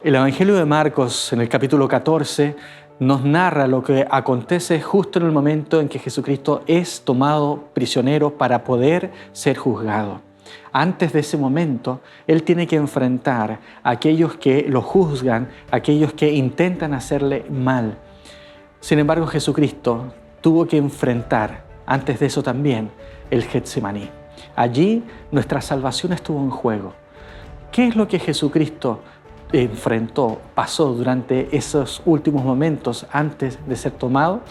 El Evangelio de Marcos, en el capítulo 14, nos narra lo que acontece justo en el momento en que Jesucristo es tomado prisionero para poder ser juzgado. Antes de ese momento, Él tiene que enfrentar a aquellos que lo juzgan, a aquellos que intentan hacerle mal. Sin embargo, Jesucristo tuvo que enfrentar, antes de eso también, el Getsemaní. Allí nuestra salvación estuvo en juego. ¿Qué es lo que Jesucristo enfrentó, pasó durante esos últimos momentos antes de ser tomado?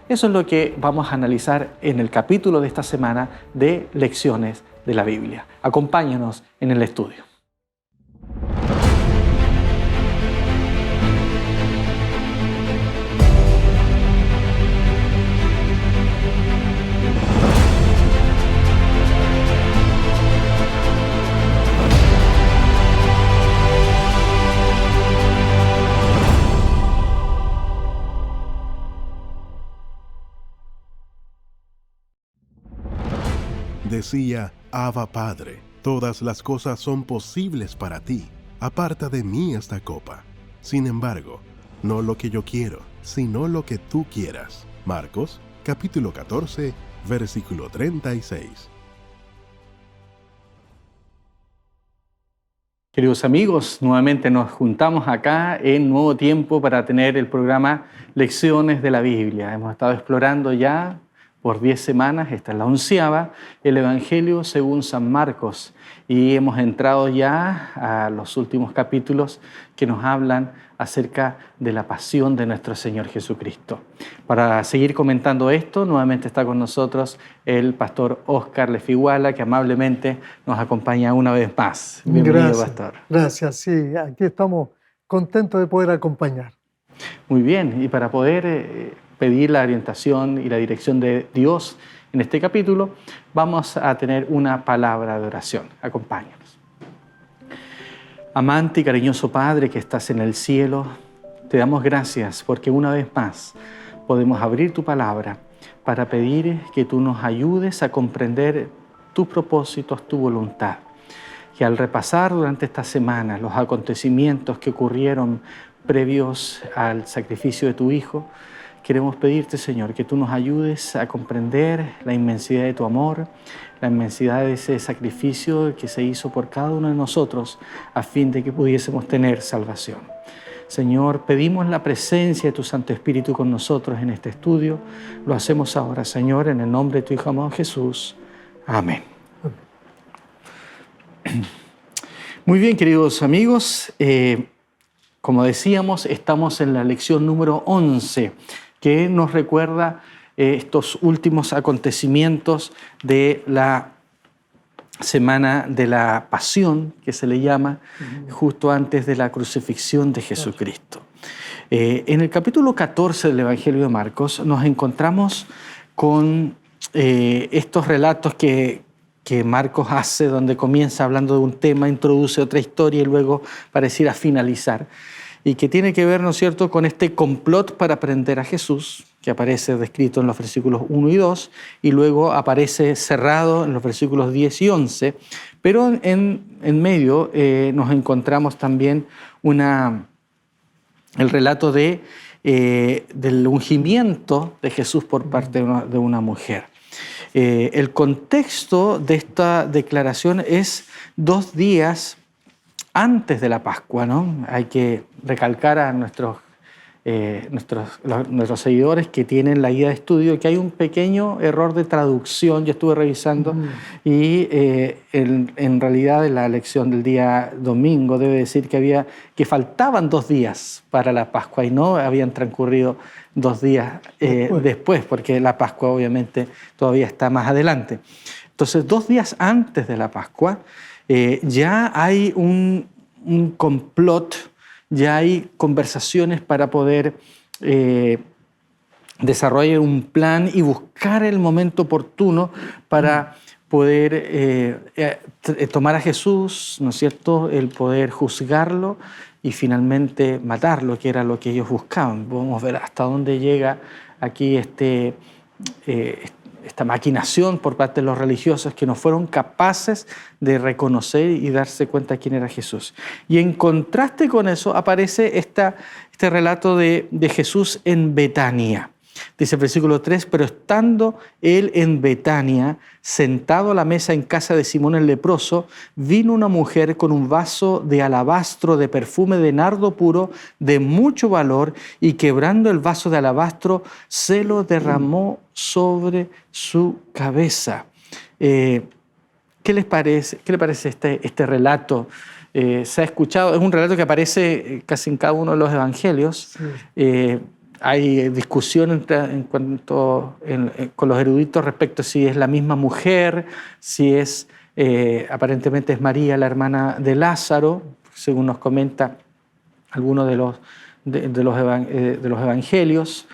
Eso es lo que vamos a analizar en el capítulo de esta semana de Lecciones de la Biblia. Acompáñanos en el estudio. Decía: Abba Padre, todas las cosas son posibles para ti. Aparta de mí esta copa. Sin embargo, no lo que yo quiero, sino lo que tú quieras. Marcos, capítulo 14, versículo 36. Queridos amigos, nuevamente nos juntamos acá en Nuevo Tiempo para tener el programa Lecciones de la Biblia. Hemos estado explorando ya por 10 semanas, esta es la 11ª, el Evangelio según San Marcos. Y hemos entrado ya a los últimos capítulos que nos hablan acerca de la pasión de nuestro Señor Jesucristo. Para seguir comentando esto, nuevamente está con nosotros el pastor Óscar Lefiguala, que amablemente nos acompaña una vez más. Bienvenido, pastor. Gracias, sí, aquí estamos contentos de poder acompañar. Muy bien, y para poder pedir la orientación y la dirección de Dios en este capítulo, vamos a tener una palabra de oración. Acompáñanos. Amante y cariñoso Padre que estás en el cielo, te damos gracias porque una vez más podemos abrir tu palabra para pedir que tú nos ayudes a comprender tus propósitos, tu voluntad. Que al repasar durante esta semana los acontecimientos que ocurrieron previos al sacrificio de tu Hijo, queremos pedirte, Señor, que tú nos ayudes a comprender la inmensidad de tu amor, la inmensidad de ese sacrificio que se hizo por cada uno de nosotros a fin de que pudiésemos tener salvación. Señor, pedimos la presencia de tu Santo Espíritu con nosotros en este estudio. Lo hacemos ahora, Señor, en el nombre de tu Hijo amado Jesús. Amén. Muy bien, queridos amigos. Como decíamos, estamos en la lección número 11, que nos recuerda estos últimos acontecimientos de la semana de la Pasión, que se le llama, justo antes de la crucifixión de Jesucristo. En el capítulo 14 del Evangelio de Marcos nos encontramos con estos relatos que Marcos hace, donde comienza hablando de un tema, introduce otra historia y luego pareciera finalizar. Y que tiene que ver, ¿no es cierto?, con este complot para prender a Jesús, que aparece descrito en los versículos 1 y 2, y luego aparece cerrado en los versículos 10 y 11. Pero en medio nos encontramos también el relato del ungimiento de Jesús por parte de una mujer. El contexto de esta declaración es 2 días antes de la Pascua, ¿no? Hay que recalcar a nuestros seguidores que tienen la guía de estudio que hay un pequeño error de traducción. Yo estuve revisando y en realidad en la lección del día domingo debe decir que faltaban 2 días para la Pascua y no habían transcurrido 2 días después, porque la Pascua obviamente todavía está más adelante. Entonces, 2 días antes de la Pascua ya hay un complot, ya hay conversaciones para poder desarrollar un plan y buscar el momento oportuno para poder tomar a Jesús, ¿no es cierto?, el poder juzgarlo y finalmente matarlo, que era lo que ellos buscaban. Podemos ver hasta dónde llega aquí esta maquinación por parte de los religiosos que no fueron capaces de reconocer y darse cuenta de quién era Jesús. Y en contraste con eso aparece este relato de Jesús en Betania. Dice el versículo 3, pero estando él en Betania, sentado a la mesa en casa de Simón el leproso, vino una mujer con un vaso de alabastro de perfume de nardo puro de mucho valor, y quebrando el vaso de alabastro, se lo derramó sobre su cabeza. ¿Qué les parece? ¿Qué le parece este relato? Se ha escuchado, es un relato que aparece casi en cada uno de los evangelios. Sí. Hay discusión con los eruditos respecto a si es la misma mujer, si es, aparentemente es María, la hermana de Lázaro, según nos comenta algunos de los evangelios.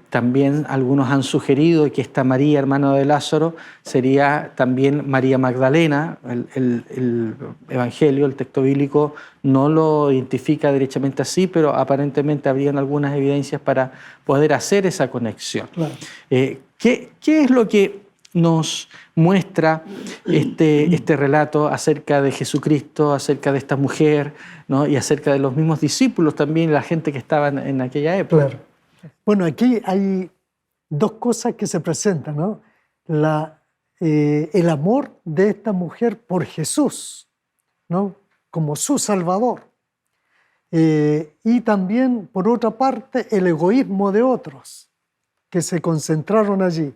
También algunos han sugerido que esta María, hermana de Lázaro, sería también María Magdalena. El evangelio, el texto bíblico, no lo identifica derechamente así, pero aparentemente habrían algunas evidencias para poder hacer esa conexión. Claro. ¿Qué es lo que nos muestra este relato acerca de Jesucristo, acerca de esta mujer, ¿no? Y acerca de los mismos discípulos también, la gente que estaba en aquella época? Claro. Bueno, aquí hay dos cosas que se presentan, ¿no? El amor de esta mujer por Jesús, ¿no? Como su Salvador. Y también, por otra parte, el egoísmo de otros que se concentraron allí.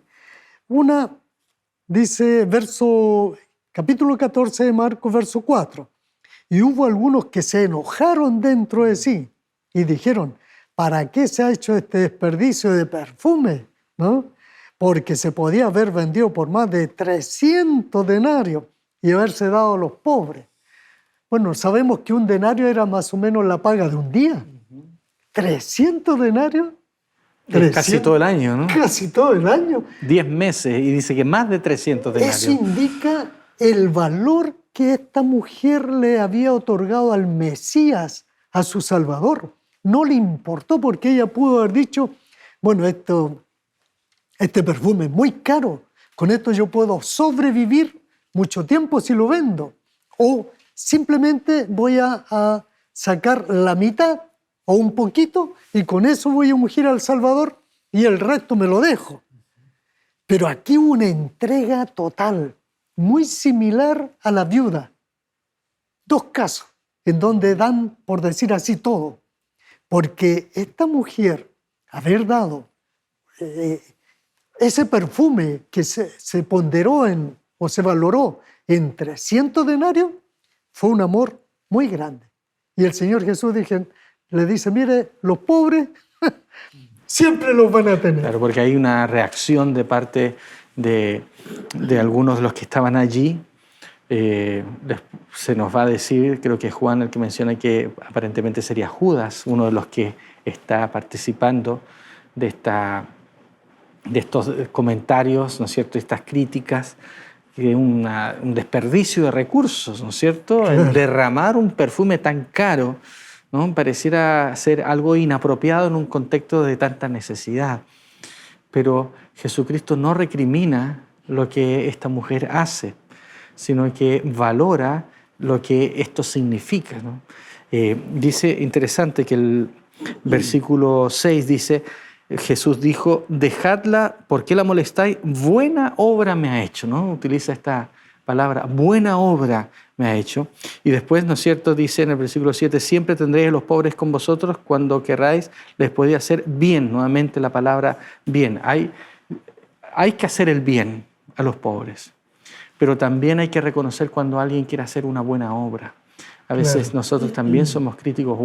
Una, dice capítulo 14 de Marcos, verso 4. Y hubo algunos que se enojaron dentro de sí y dijeron: ¿para qué se ha hecho este desperdicio de perfume? ¿No? Porque se podía haber vendido por más de 300 denarios y haberse dado a los pobres. Bueno, sabemos que un denario era más o menos la paga de un día. 300 denarios. 300, casi todo el año, ¿no? Casi todo el año. 10 meses, y dice que más de 300 denarios. Eso indica el valor que esta mujer le había otorgado al Mesías, a su Salvador. No le importó, porque ella pudo haber dicho: bueno, este perfume es muy caro, con esto yo puedo sobrevivir mucho tiempo si lo vendo. O simplemente voy a sacar la mitad o un poquito y con eso voy a ungir al Salvador y el resto me lo dejo. Pero aquí hubo una entrega total, muy similar a la viuda. Dos casos en donde dan, por decir así, todo. Porque esta mujer, haber dado ese perfume que se ponderó o se valoró en 300 denarios, fue un amor muy grande. Y el Señor Jesús le dice: mire, los pobres siempre los van a tener. Claro, porque hay una reacción de parte de algunos de los que estaban allí. Se nos va a decir, creo que es Juan el que menciona que aparentemente sería Judas, uno de los que está participando de estos comentarios, ¿no es cierto?, estas críticas, que un desperdicio de recursos, ¿no es cierto? Claro. El derramar un perfume tan caro, ¿no?, pareciera ser algo inapropiado en un contexto de tanta necesidad. Pero Jesucristo no recrimina lo que esta mujer hace, sino que valora lo que esto significa, ¿no? Dice, interesante, que el versículo 6 dice: Jesús dijo: dejadla, ¿por qué la molestáis? Buena obra me ha hecho, ¿no? Utiliza esta palabra, buena obra me ha hecho. Y después, ¿no es cierto?, dice en el versículo 7: siempre tendréis a los pobres con vosotros, cuando querráis les podéis hacer bien. Nuevamente la palabra bien. Hay que hacer el bien a los pobres. Pero también hay que reconocer cuando alguien quiere hacer una buena obra. A veces nosotros también somos críticos: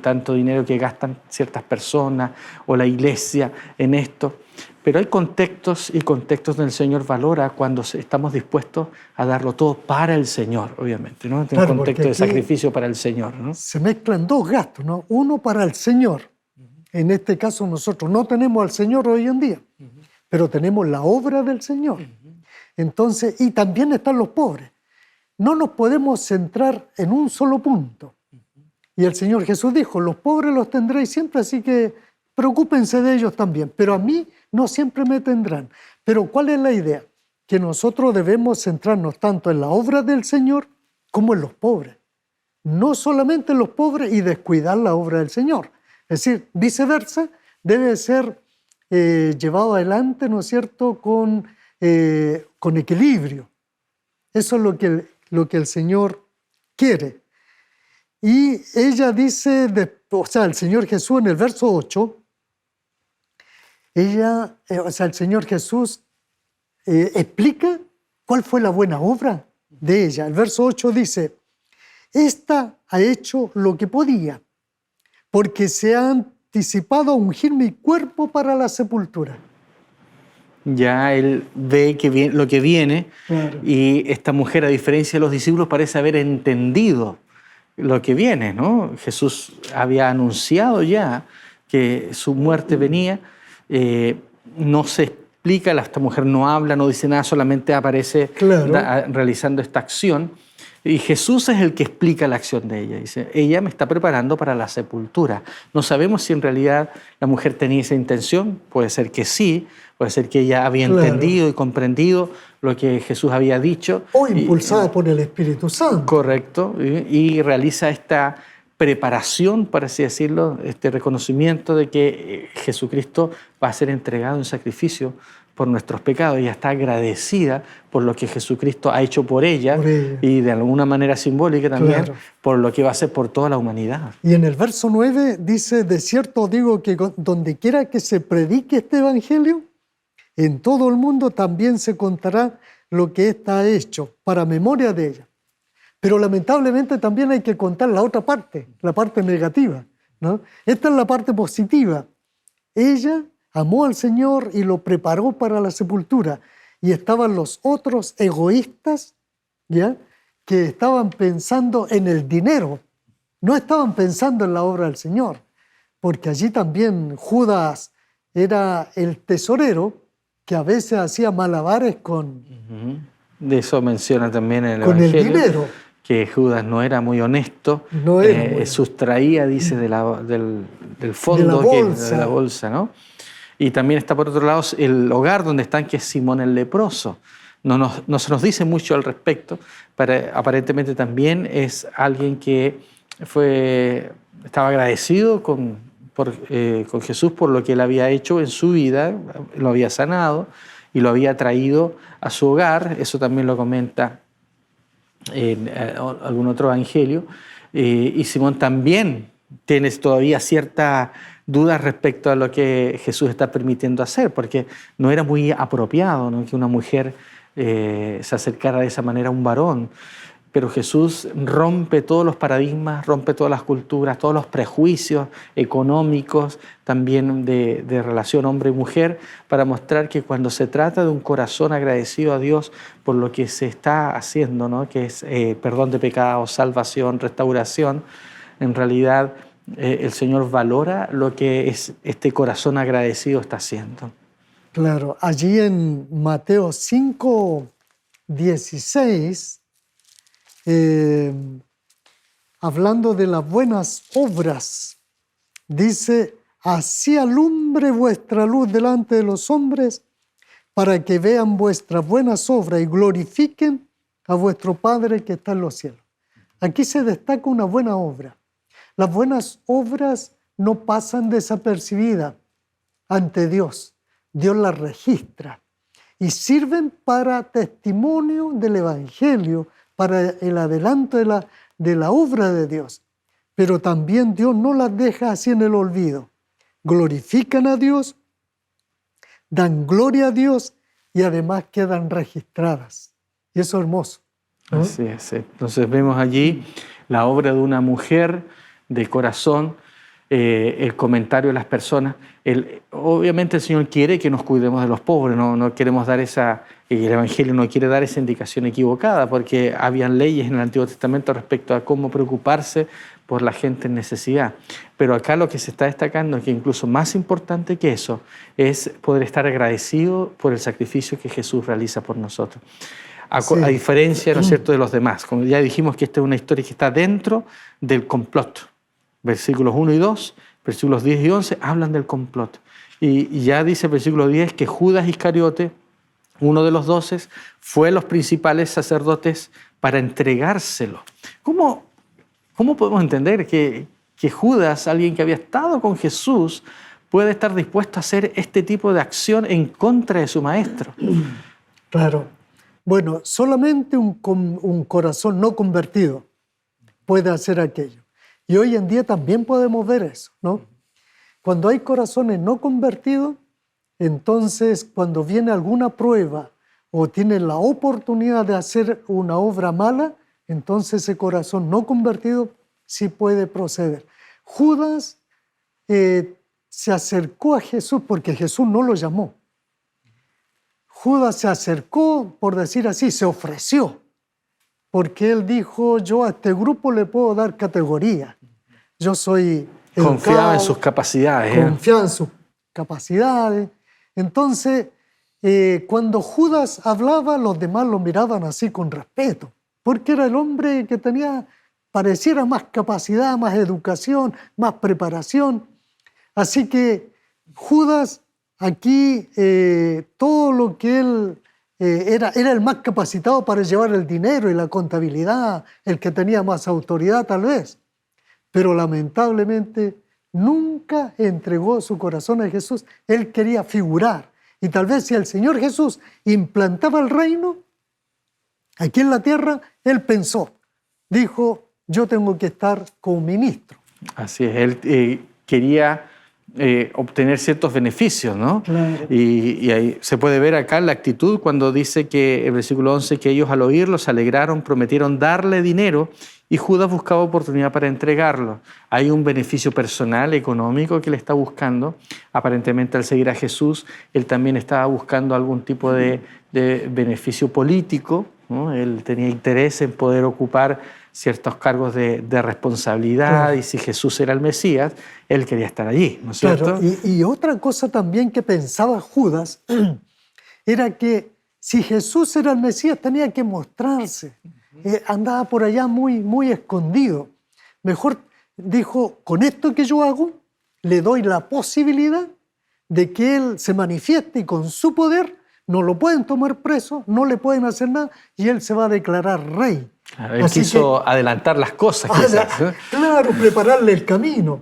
tanto dinero que gastan ciertas personas o la iglesia en esto. Pero hay contextos y contextos donde el Señor valora cuando estamos dispuestos a darlo todo para el Señor, obviamente, ¿no? En un contexto de sacrificio para el Señor, ¿no? Se mezclan dos gastos, ¿no? Uno para el Señor. En este caso nosotros no tenemos al Señor hoy en día, pero tenemos la obra del Señor. Entonces, y también están los pobres. No nos podemos centrar en un solo punto. Y el Señor Jesús dijo: los pobres los tendréis siempre, así que preocúpense de ellos también, pero a mí no siempre me tendrán. Pero ¿cuál es la idea? Que nosotros debemos centrarnos tanto en la obra del Señor como en los pobres. No solamente en los pobres y descuidar la obra del Señor. Es decir, viceversa, debe ser llevado adelante, ¿no es cierto?, con equilibrio. Eso es lo que el Señor quiere. Y ella dice, el Señor Jesús en el verso 8, el Señor Jesús explica cuál fue la buena obra de ella. El verso 8 dice, esta ha hecho lo que podía, porque se ha anticipado a ungir mi cuerpo para la sepultura. Ya él ve lo que viene, Claro. Y esta mujer, a diferencia de los discípulos, parece haber entendido lo que viene, ¿no? Jesús había anunciado ya que su muerte venía, no se explica, esta mujer no habla, no dice nada, solamente aparece Claro. realizando esta acción. Y Jesús es el que explica la acción de ella. Dice, ella me está preparando para la sepultura. No sabemos si en realidad la mujer tenía esa intención. Puede ser que sí, puede ser que ella había entendido y comprendido lo que Jesús había dicho. O impulsada por el Espíritu Santo. Correcto. Y realiza esta preparación, por así decirlo, este reconocimiento de que Jesucristo va a ser entregado en sacrificio por nuestros pecados. Ella está agradecida por lo que Jesucristo ha hecho por ella, y de alguna manera simbólica también, claro, por lo que va a hacer por toda la humanidad. Y en el verso 9 dice, de cierto digo que donde quiera que se predique este evangelio, en todo el mundo también se contará lo que ésta ha hecho, para memoria de ella. Pero lamentablemente también hay que contar la otra parte, la parte negativa, ¿no? Esta es la parte positiva. Ella amó al Señor y lo preparó para la sepultura. Y estaban los otros egoístas, ¿ya?, que estaban pensando en el dinero. No estaban pensando en la obra del Señor. Porque allí también Judas era el tesorero que a veces hacía malabares con... De eso menciona también en el con Evangelio. El dinero. Que Judas no era muy honesto. No era muy... Sustraía, dice, del fondo de la bolsa, ¿no? Y también está por otro lado el hogar donde están, que es Simón el leproso. No se nos dice mucho al respecto, pero aparentemente también es alguien que estaba agradecido con Jesús por lo que él había hecho en su vida, lo había sanado y lo había traído a su hogar. Eso también lo comenta en algún otro evangelio. Y Simón también tiene todavía cierta dudas respecto a lo que Jesús está permitiendo hacer, porque no era muy apropiado, ¿no?, que una mujer se acercara de esa manera a un varón. Pero Jesús rompe todos los paradigmas, rompe todas las culturas, todos los prejuicios económicos, también de relación hombre y mujer, para mostrar que cuando se trata de un corazón agradecido a Dios por lo que se está haciendo, ¿no?, que es perdón de pecados, salvación, restauración, en realidad el Señor valora lo que este corazón agradecido está haciendo. Claro, allí en Mateo 5:16, hablando de las buenas obras, dice, así alumbre vuestra luz delante de los hombres, para que vean vuestras buenas obras y glorifiquen a vuestro Padre que está en los cielos. Aquí se destaca una buena obra. Las buenas obras no pasan desapercibidas ante Dios. Dios las registra y sirven para testimonio del Evangelio, para el adelanto de la obra de Dios. Pero también Dios no las deja así en el olvido. Glorifican a Dios, dan gloria a Dios y además quedan registradas. Y eso es hermoso, ¿no? Así es. Entonces vemos allí la obra de una mujer de corazón, el comentario de las personas. Obviamente el Señor quiere que nos cuidemos de los pobres, no queremos dar el Evangelio no quiere dar esa indicación equivocada, porque habían leyes en el Antiguo Testamento respecto a cómo preocuparse por la gente en necesidad. Pero acá lo que se está destacando es que incluso más importante que eso es poder estar agradecido por el sacrificio que Jesús realiza por nosotros. A diferencia, ¿no es cierto?, de los demás. Como ya dijimos que esta es una historia que está dentro del complot versículos 1 y 2, versículos 10 y 11, hablan del complot. Y ya dice el versículo 10 que Judas Iscariote, uno de los 12, fue a los principales sacerdotes para entregárselo. ¿Cómo podemos entender que Judas, alguien que había estado con Jesús, puede estar dispuesto a hacer este tipo de acción en contra de su maestro? Claro. Bueno, solamente un corazón no convertido puede hacer aquello. Y hoy en día también podemos ver eso, ¿no? Cuando hay corazones no convertidos, entonces cuando viene alguna prueba o tiene la oportunidad de hacer una obra mala, entonces ese corazón no convertido sí puede proceder. Judas se acercó a Jesús porque Jesús no lo llamó. Judas se acercó, por decir así, se ofreció, porque él dijo, yo a este grupo le puedo dar categoría. Yo soy educado, confiaba en sus capacidades. Confiaba en sus capacidades. Entonces, cuando Judas hablaba, los demás lo miraban así con respeto, porque era el hombre que tenía, pareciera más capacidad, más educación, más preparación. Así que Judas, aquí, todo lo que él era el más capacitado para llevar el dinero y la contabilidad, el que tenía más autoridad tal vez. Pero lamentablemente nunca entregó su corazón a Jesús. Él quería figurar. Y tal vez si el Señor Jesús implantaba el reino aquí en la tierra, él pensó, dijo, yo tengo que estar como ministro. Así es, él quería obtener ciertos beneficios, ¿no? Claro. Y ahí se puede ver acá la actitud cuando dice que el versículo 11, que ellos al oírlo se alegraron, prometieron darle dinero y Judas buscaba oportunidad para entregarlo. Hay un beneficio personal, económico que le está buscando. Aparentemente al seguir a Jesús, él también estaba buscando algún tipo de beneficio político, ¿no? Él tenía interés en poder ocupar ciertos cargos de responsabilidad, claro. Y si Jesús era el Mesías, él quería estar allí, ¿no es cierto? Claro. Y otra cosa también que pensaba Judas era que si Jesús era el Mesías tenía que mostrarse. Andaba por allá muy escondido. Mejor dijo, con esto que yo hago, le doy la posibilidad de que él se manifieste y con su poder no lo pueden tomar preso, no le pueden hacer nada y él se va a declarar rey. Claro, él quiso adelantar las cosas, quizás, ¿no? Claro, prepararle el camino.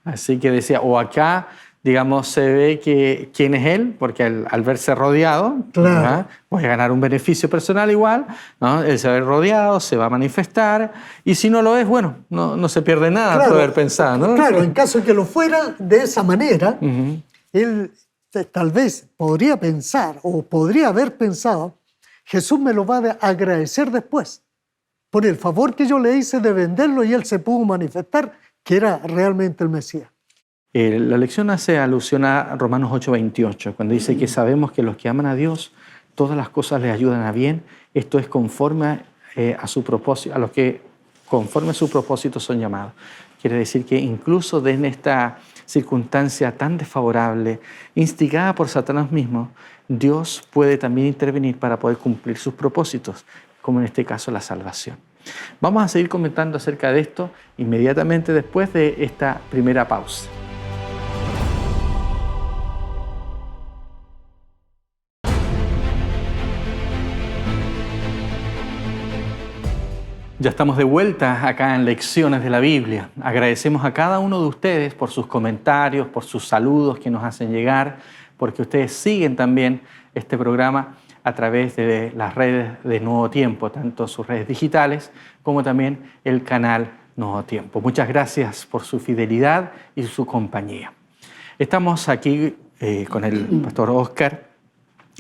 Así que decía, o acá, digamos, se ve quién es él, porque al verse rodeado, claro. ¿no? Voy a ganar un beneficio personal igual, ¿no? Él se va a ver rodeado, se va a manifestar, y si no lo es, bueno, no se pierde nada, claro, por haber pensado, ¿no? Claro, en caso de que lo fuera de esa manera, él tal vez podría pensar, o podría haber pensado, Jesús me lo va a agradecer después, por el favor que yo le hice de venderlo y él se pudo manifestar que era realmente el Mesías. La lección hace alusión a Romanos 8:28, cuando dice que sabemos que los que aman a Dios, todas las cosas les ayudan a bien. Esto es conforme a su propósito, a los que conforme a su propósito son llamados. Quiere decir que incluso en esta circunstancia tan desfavorable, instigada por Satanás mismo, Dios puede también intervenir para poder cumplir sus propósitos, como en este caso la salvación. Vamos a seguir comentando acerca de esto inmediatamente después de esta primera pausa. Ya estamos de vuelta acá en Lecciones de la Biblia. Agradecemos a cada uno de ustedes por sus comentarios, por sus saludos que nos hacen llegar, porque ustedes siguen también este programa a través de las redes de Nuevo Tiempo, tanto sus redes digitales como también el canal Nuevo Tiempo. Muchas gracias por su fidelidad y su compañía. Estamos aquí con el pastor Oscar,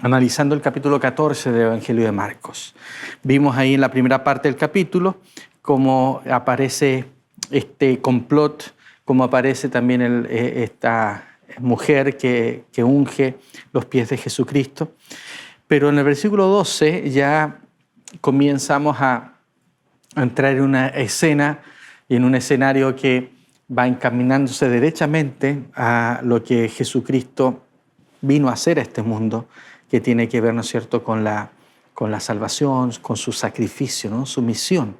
analizando el capítulo 14 del Evangelio de Marcos. Vimos ahí en la primera parte del capítulo cómo aparece este complot, cómo aparece también esta mujer que unge los pies de Jesucristo. Pero en el versículo 12 ya comenzamos a entrar en una escena y en un escenario que va encaminándose derechamente a lo que Jesucristo vino a hacer a este mundo, que tiene que ver, ¿no es cierto?, con la salvación, con su sacrificio, ¿no?, su misión.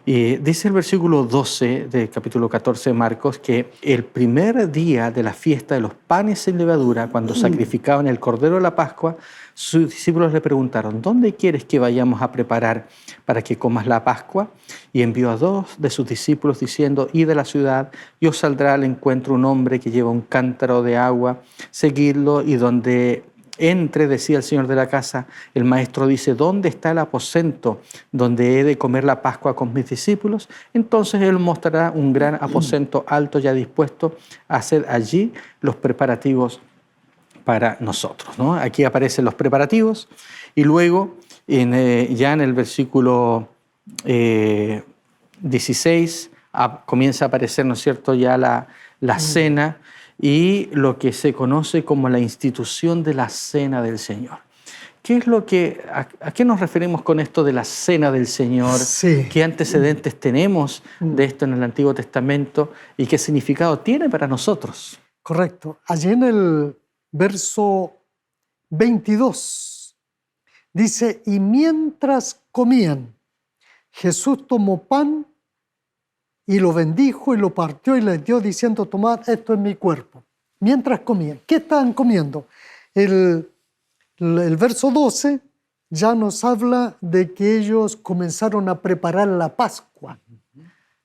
Y dice el versículo 12 del capítulo 14 de Marcos que el primer día de la fiesta de los panes sin levadura, cuando sacrificaban el cordero de la Pascua, sus discípulos le preguntaron: ¿dónde quieres que vayamos a preparar para que comas la Pascua? Y envió a 2 de sus discípulos diciendo: id a la ciudad y os saldrá al encuentro un hombre que lleva un cántaro de agua, seguidlo, y donde entre, decía el señor de la casa, el maestro dice: ¿dónde está el aposento donde he de comer la Pascua con mis discípulos? Entonces él mostrará un gran aposento alto ya dispuesto a hacer allí los preparativos para nosotros, ¿no? Aquí aparecen los preparativos y luego ya en el versículo 16 comienza a aparecer, ¿no es cierto?, ya la cena y lo que se conoce como la institución de la Cena del Señor. ¿A qué nos referimos con esto de la Cena del Señor? Sí. ¿Qué antecedentes tenemos de esto en el Antiguo Testamento y qué significado tiene para nosotros? Correcto. Allí en el verso 22 dice: y mientras comían, Jesús tomó pan y lo bendijo y lo partió y les dio diciendo: tomad, esto es mi cuerpo. Mientras comían. ¿Qué estaban comiendo? El verso 12 ya nos habla de que ellos comenzaron a preparar la Pascua.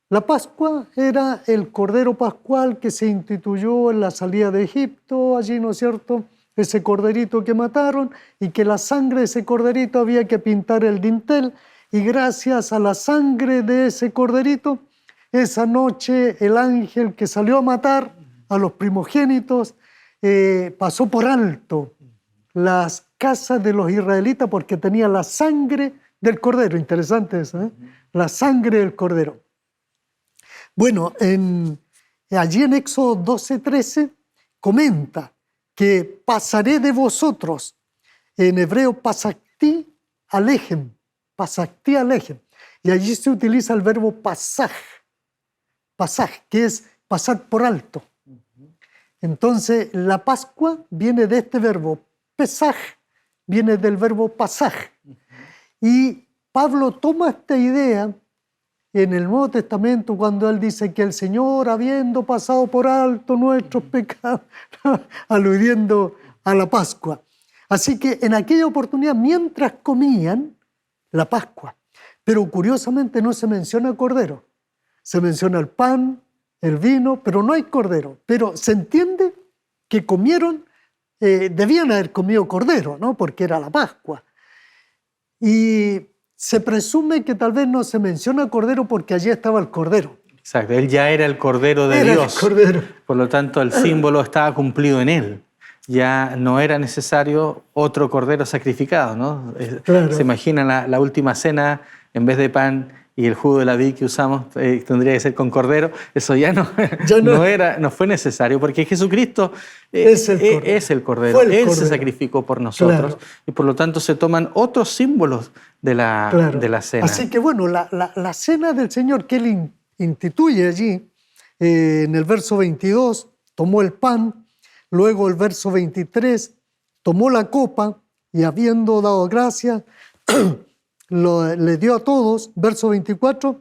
La Pascua era el cordero pascual que se instituyó en la salida de Egipto, allí, ¿no es cierto?, ese corderito que mataron, y que la sangre de ese corderito había que pintar el dintel, y gracias a la sangre de ese corderito, esa noche el ángel que salió a matar a los primogénitos pasó por alto las casas de los israelitas porque tenía la sangre del cordero. Interesante eso, ¿eh? La sangre del cordero. Bueno, allí en Éxodo 12:13 comenta que pasaré de vosotros, en hebreo pasakti alechem, y allí se utiliza el verbo pasaj, que es pasar por alto. Entonces, la Pascua viene de este verbo, pesaj, viene del verbo pasaj. Y Pablo toma esta idea en el Nuevo Testamento cuando él dice que el Señor, habiendo pasado por alto nuestros pecados, aludiendo a la Pascua. Así que en aquella oportunidad, mientras comían la Pascua, pero curiosamente no se menciona cordero. Se menciona el pan, el vino, pero no hay cordero. Pero se entiende que comieron, debían haber comido cordero, ¿no?, porque era la Pascua. Y se presume que tal vez no se menciona cordero porque allí estaba el cordero. Exacto, él ya era el Cordero de Dios. El cordero. Por lo tanto, el símbolo estaba cumplido en él. Ya no era necesario otro cordero sacrificado, ¿no? Claro. Se imagina la última cena, en vez de pan y el jugo de la vid que usamos, tendría que ser con cordero. Eso ya no fue necesario, porque Jesucristo es el cordero. Él se sacrificó por nosotros, claro. Y por lo tanto se toman otros símbolos de la cena. Así que bueno, la cena del Señor que Él instituye allí, en el verso 22, tomó el pan, luego el verso 23, tomó la copa y habiendo dado gracias, le dio a todos. Verso 24,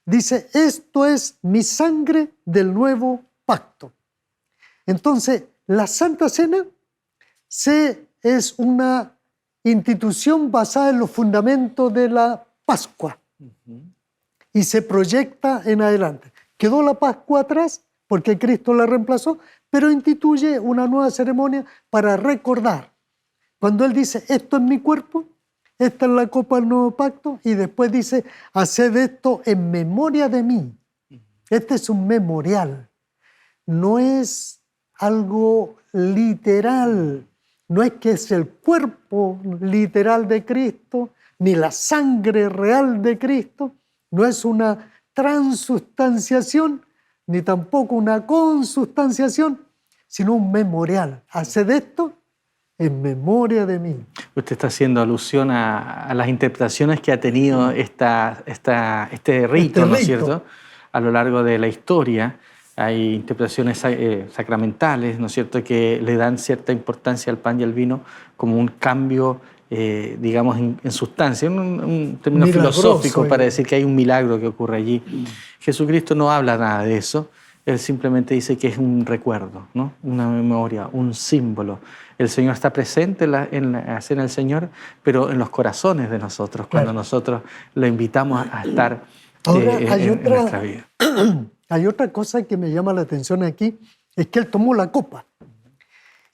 dice: esto es mi sangre del nuevo pacto. Entonces, la Santa Cena es una institución basada en los fundamentos de la Pascua y se proyecta en adelante. Quedó la Pascua atrás porque Cristo la reemplazó, pero instituye una nueva ceremonia para recordar. Cuando Él dice: esto es mi cuerpo, esta es la copa del nuevo pacto, y después dice: haced esto en memoria de mí. Este es un memorial, no es algo literal, no es que es el cuerpo literal de Cristo, ni la sangre real de Cristo, no es una transustanciación, ni tampoco una consustanciación, sino un memorial. Haced esto en memoria de mí. Usted está haciendo alusión a las interpretaciones que ha tenido este rito, ¿no es cierto?, a lo largo de la historia. Hay interpretaciones sacramentales, ¿no es cierto?, que le dan cierta importancia al pan y al vino como un cambio digamos, en sustancia, un término Milagroso, filosófico para decir que hay un milagro que ocurre allí. Jesucristo no habla nada de eso. Él simplemente dice que es un recuerdo, ¿no? Una memoria, un símbolo. El Señor está presente en la cena del Señor, pero en los corazones de nosotros, cuando nosotros lo invitamos a estar Ahora, en nuestra vida. Hay otra cosa que me llama la atención aquí, es que él tomó la copa.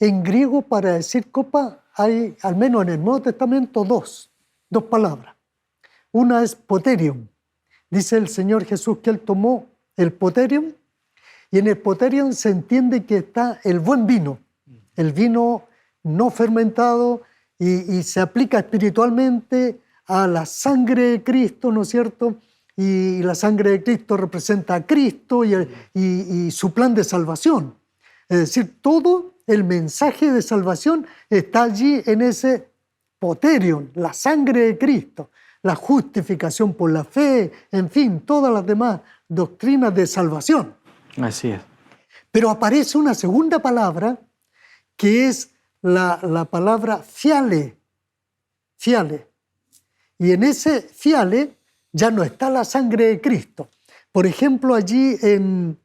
En griego, para decir copa, hay, al menos en el Nuevo Testamento, dos palabras. Una es poterium. Dice el Señor Jesús que él tomó el poterium, y en el poterium se entiende que está el buen vino, el vino no fermentado, y se aplica espiritualmente a la sangre de Cristo, ¿no es cierto? Y la sangre de Cristo representa a Cristo y su plan de salvación. Es decir, todo el mensaje de salvación está allí en ese poterium, la sangre de Cristo, la justificación por la fe, en fin, todas las demás doctrinas de salvación. Así es. Pero aparece una segunda palabra que es la palabra fiale. Fiale. Y en ese fiale ya no está la sangre de Cristo. Por ejemplo, allí en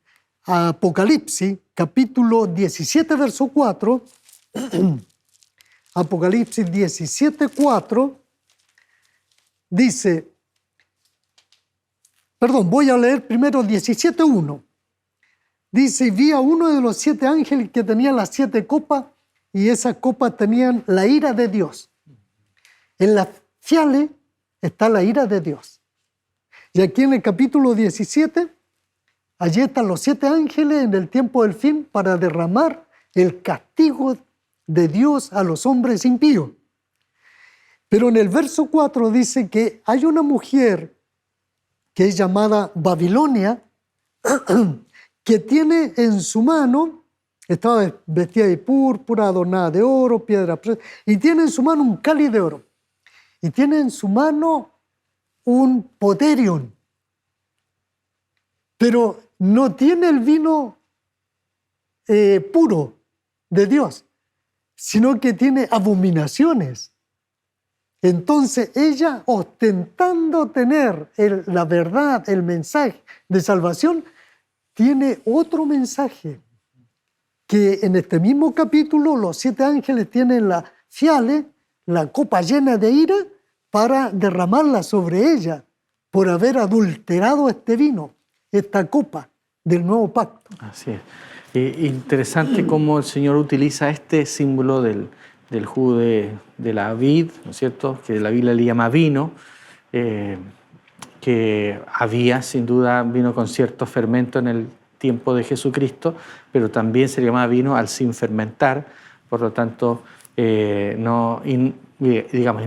Apocalipsis, capítulo 17, verso 4, Apocalipsis 17, 4, dice, perdón, voy a leer primero 17, 1. Dice, y vi a uno de los 7 ángeles que tenía las 7 copas, y esas copas tenían la ira de Dios. En la fiale está la ira de Dios. Y aquí en el capítulo 17, allí están los 7 ángeles en el tiempo del fin para derramar el castigo de Dios a los hombres impíos. Pero en el verso 4 dice que hay una mujer que es llamada Babilonia, que tiene en su mano, estaba vestida de púrpura, adornada de oro, piedra preciosa, y tiene en su mano un cáliz de oro. Y tiene en su mano un poterium. Pero no tiene el vino puro de Dios, sino que tiene abominaciones. Entonces ella, ostentando tener la verdad, el mensaje de salvación, tiene otro mensaje, que en este mismo capítulo los 7 ángeles tienen la fiale, la copa llena de ira, para derramarla sobre ella, por haber adulterado este vino, esta copa del nuevo pacto. Así es. Interesante cómo el Señor utiliza este símbolo del jugo de la vid, ¿no es cierto?, que la Biblia le llama vino, que había sin duda vino con cierto fermento en el tiempo de Jesucristo, pero también se llama vino al sin fermentar, por lo tanto no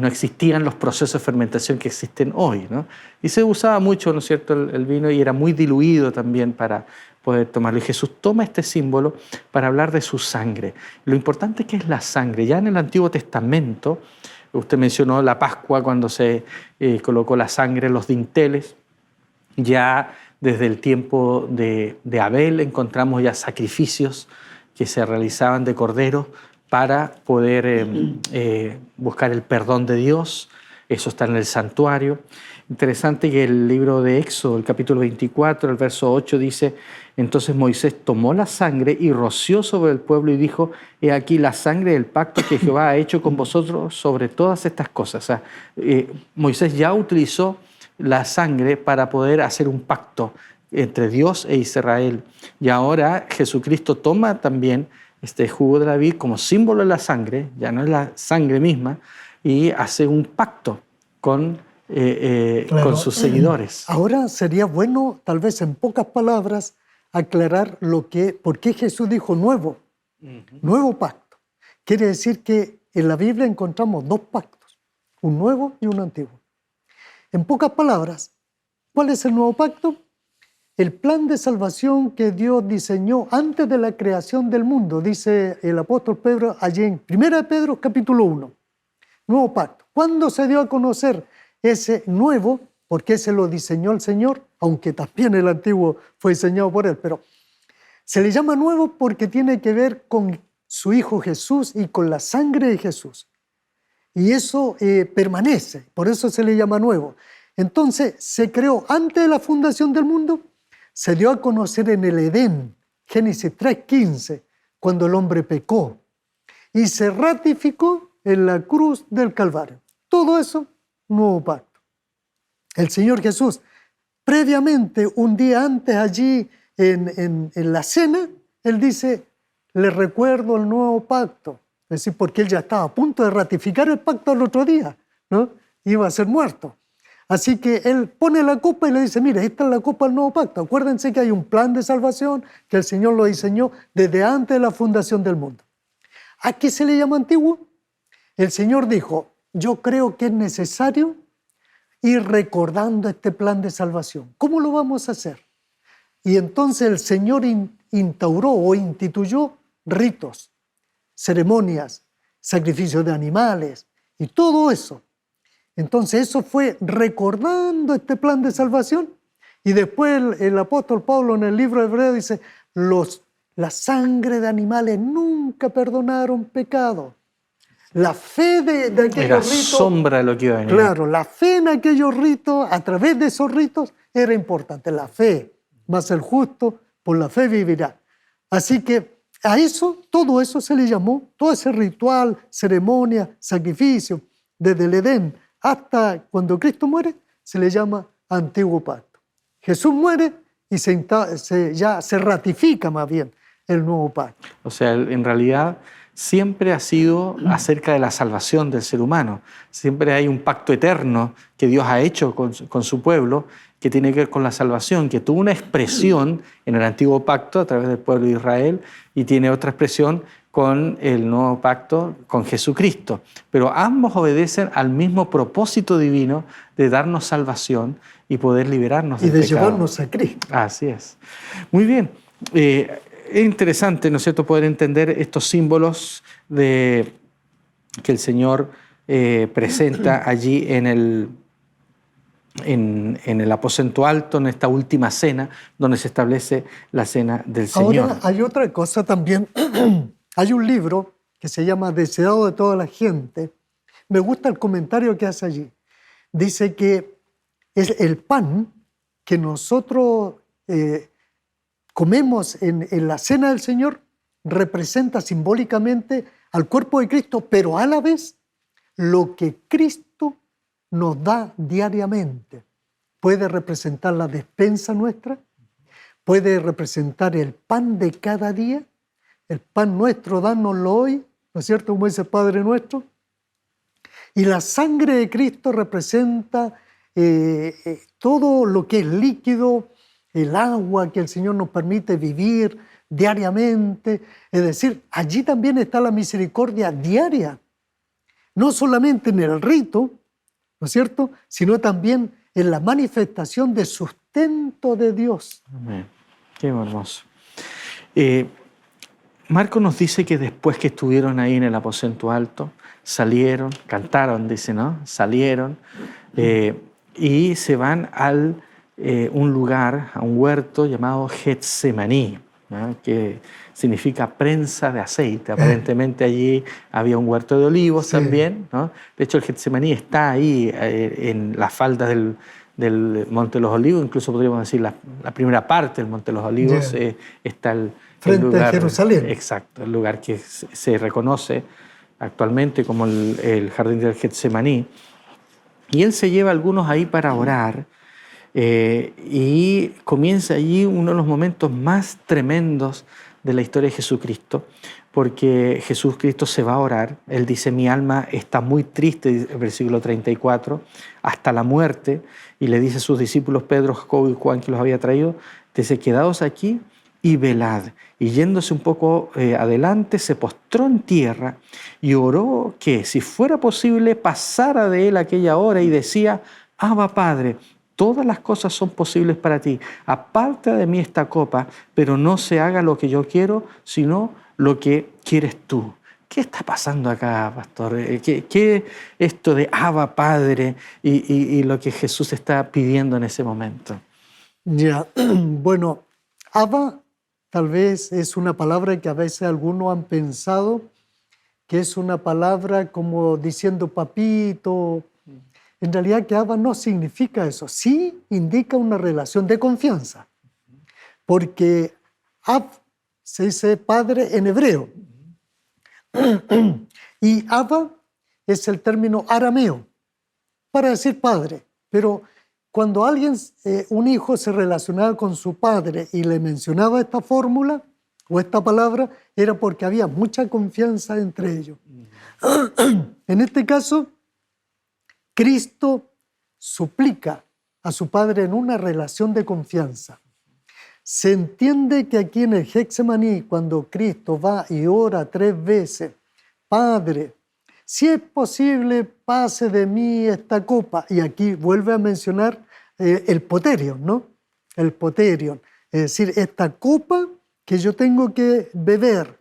existían los procesos de fermentación que existen hoy, ¿no? Y se usaba mucho, ¿no es cierto?, el vino, y era muy diluido también para poder tomarlo. Y Jesús toma este símbolo para hablar de su sangre. Lo importante que es la sangre. Ya en el Antiguo Testamento, usted mencionó la Pascua cuando se colocó la sangre en los dinteles. Ya desde el tiempo de Abel encontramos ya sacrificios que se realizaban de corderos para poder buscar el perdón de Dios. Eso está en el santuario. Interesante que el libro de Éxodo, el capítulo 24, el verso 8 dice, entonces Moisés tomó la sangre y roció sobre el pueblo y dijo, he aquí la sangre del pacto que Jehová ha hecho con vosotros sobre todas estas cosas. O sea, Moisés ya utilizó la sangre para poder hacer un pacto entre Dios e Israel. Y ahora Jesucristo toma también este jugo de la vid como símbolo de la sangre, ya no es la sangre misma, y hace un pacto con sus seguidores. Ahora sería bueno, tal vez en pocas palabras, aclarar por qué Jesús dijo nuevo, nuevo pacto. Quiere decir que en la Biblia encontramos 2 pactos, un nuevo y un antiguo. En pocas palabras, ¿cuál es el nuevo pacto? El plan de salvación que Dios diseñó antes de la creación del mundo, dice el apóstol Pedro allí en 1 Pedro capítulo 1. Nuevo pacto. ¿Cuándo se dio a conocer ese nuevo? Porque ese lo diseñó el Señor, aunque también el antiguo fue diseñado por Él. Pero se le llama nuevo porque tiene que ver con su Hijo Jesús y con la sangre de Jesús. Y eso permanece, por eso se le llama nuevo. Entonces se creó antes de la fundación del mundo, se dio a conocer en el Edén, Génesis 3:15, cuando el hombre pecó, y se ratificó en la cruz del Calvario. Todo eso, nuevo pacto. El Señor Jesús, previamente, un día antes allí en la cena, Él dice, les recuerdo el nuevo pacto. Es decir, porque Él ya estaba a punto de ratificar el pacto al otro día, ¿no? Iba a ser muerto. Así que Él pone la copa y le dice, mire, esta es la copa del nuevo pacto. Acuérdense que hay un plan de salvación que el Señor lo diseñó desde antes de la fundación del mundo. ¿A qué se le llama antiguo? El Señor dijo, yo creo que es necesario ir recordando este plan de salvación. ¿Cómo lo vamos a hacer? Y entonces el Señor instauró o instituyó ritos, ceremonias, sacrificios de animales y todo eso. Entonces eso fue recordando este plan de salvación. Y después el apóstol Pablo en el libro de Hebreos dice, la sangre de animales nunca perdonaron pecado. La fe de aquellos Era ritos, sombra de lo que iba a venir. claro, la fe en aquellos ritos, a través de esos ritos, era importante. La fe, más el justo, por la fe vivirá. Así que a eso, todo eso se le llamó, todo ese ritual, ceremonia, sacrificio, desde el Edén hasta cuando Cristo muere, se le llama antiguo pacto. Jesús muere y ya se ratifica más bien el nuevo pacto. O sea, en realidad siempre ha sido acerca de la salvación del ser humano. Siempre hay un pacto eterno que Dios ha hecho con su pueblo que tiene que ver con la salvación, que tuvo una expresión en el antiguo pacto a través del pueblo de Israel y tiene otra expresión con el nuevo pacto con Jesucristo. Pero ambos obedecen al mismo propósito divino de darnos salvación y poder liberarnos del Y de pecado. llevarnos a Cristo. Así es. Muy bien. Es interesante, ¿no es cierto?, poder entender estos símbolos que el Señor presenta allí en el aposento alto, en esta última cena, donde se establece la cena del Señor. Ahora hay otra cosa también. Hay un libro que se llama Deseado de toda la gente. Me gusta el comentario que hace allí. Dice que es el pan que nosotros comemos en la cena del Señor representa simbólicamente al cuerpo de Cristo, pero a la vez lo que Cristo nos da diariamente. Puede representar la despensa nuestra, puede representar el pan de cada día, el pan nuestro, dánoslo hoy, ¿no es cierto?, como dice el Padre nuestro. Y la sangre de Cristo representa todo lo que es líquido, el agua que el Señor nos permite vivir diariamente. Es decir, allí también está la misericordia diaria, no solamente en el rito, ¿no es cierto?, sino también en la manifestación de sustento de Dios. Amén. Qué hermoso. Marco nos dice que después que estuvieron ahí en el aposento alto, salieron, cantaron, dice, ¿no? Salieron y se van a un lugar, a un huerto llamado Getsemaní, ¿no?, que significa prensa de aceite. Aparentemente allí había un huerto de olivos, sí, también, ¿no? De hecho, el Getsemaní está ahí en las faldas del Monte de los Olivos, incluso podríamos decir la primera parte del Monte de los Olivos, está frente el lugar, a Jerusalén. Exacto, el lugar que se reconoce actualmente como el jardín del Getsemaní. Y él se lleva a algunos ahí para orar y comienza allí uno de los momentos más tremendos de la historia de Jesucristo, porque Jesucristo se va a orar. Él dice, mi alma está muy triste, el versículo 34, hasta la muerte, y le dice a sus discípulos Pedro, Jacobo y Juan, que los había traído, dice, quedaos aquí y velad. Y yéndose un poco adelante, se postró en tierra y oró que, si fuera posible, pasara de él aquella hora, y decía, Abba, Padre, todas las cosas son posibles para ti. Aparta de mí esta copa, pero no se haga lo que yo quiero, sino lo que quieres tú. ¿Qué está pasando acá, pastor? ¿Qué esto de Abba, Padre, y lo que Jesús está pidiendo en ese momento? Ya, bueno, Abba tal vez es una palabra que a veces algunos han pensado que es una palabra como diciendo papito. En realidad que Abba no significa eso, sí indica una relación de confianza, porque Ab se dice padre en hebreo, y Abba es el término arameo para decir padre, pero cuando alguien, un hijo se relacionaba con su padre y le mencionaba esta fórmula o esta palabra, era porque había mucha confianza entre ellos. En este caso, Cristo suplica a su Padre en una relación de confianza. Se entiende que aquí en el Getsemaní, cuando Cristo va y ora 3 veces, Padre, si es posible, pase de mí esta copa. Y aquí vuelve a mencionar el poterion, ¿no? El poterion, es decir, esta copa que yo tengo que beber.